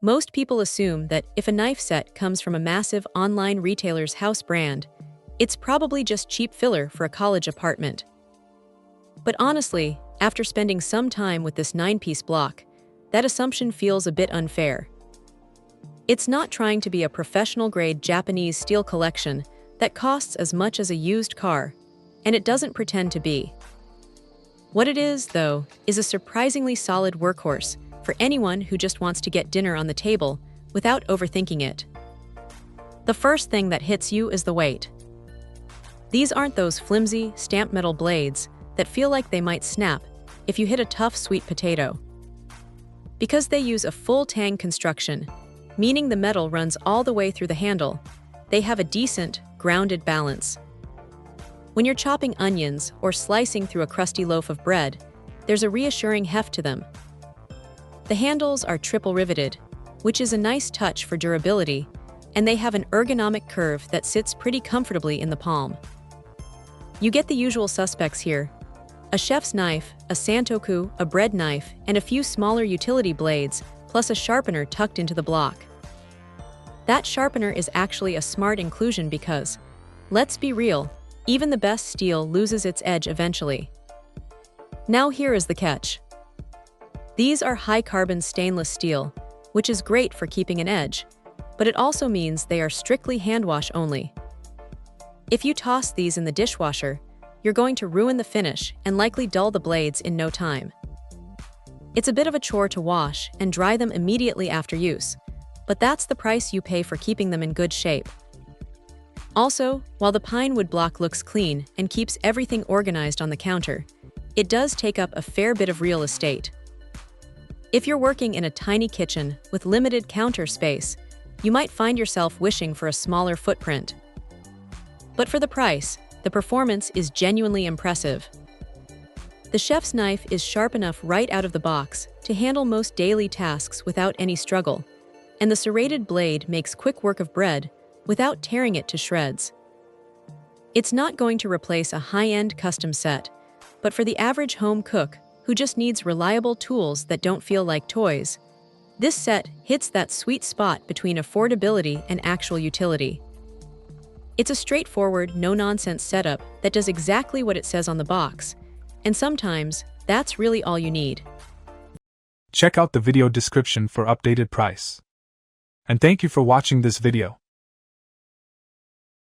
Most people assume that if a knife set comes from a massive online retailer's house brand, it's probably just cheap filler for a college apartment. But honestly, after spending some time with this 9-piece block, that assumption feels a bit unfair. It's not trying to be a professional-grade Japanese steel collection that costs as much as a used car, and it doesn't pretend to be. What it is, though, is a surprisingly solid workhorse for anyone who just wants to get dinner on the table without overthinking it. The first thing that hits you is the weight. These aren't those flimsy, stamped metal blades that feel like they might snap if you hit a tough sweet potato. Because they use a full tang construction, meaning the metal runs all the way through the handle, they have a decent, grounded balance. When you're chopping onions or slicing through a crusty loaf of bread, there's a reassuring heft to them. The handles are triple riveted, which is a nice touch for durability, and they have an ergonomic curve that sits pretty comfortably in the palm. You get the usual suspects here: a chef's knife, a santoku, a bread knife, and a few smaller utility blades, plus a sharpener tucked into the block. That sharpener is actually a smart inclusion because, let's be real, even the best steel loses its edge eventually. Now here is the catch. These are high-carbon stainless steel, which is great for keeping an edge, but it also means they are strictly hand wash only. If you toss these in the dishwasher, you're going to ruin the finish and likely dull the blades in no time. It's a bit of a chore to wash and dry them immediately after use, but that's the price you pay for keeping them in good shape. Also, while the pine wood block looks clean and keeps everything organized on the counter, it does take up a fair bit of real estate. If you're working in a tiny kitchen with limited counter space, you might find yourself wishing for a smaller footprint. But for the price, the performance is genuinely impressive. The chef's knife is sharp enough right out of the box to handle most daily tasks without any struggle, and the serrated blade makes quick work of bread without tearing it to shreds. It's not going to replace a high-end custom set, but for the average home cook who just needs reliable tools that don't feel like toys, this set hits that sweet spot between affordability and actual utility. It's a straightforward, no-nonsense setup that does exactly what it says on the box, and sometimes that's really all you need. Check out the video description for updated price. And thank you for watching this video.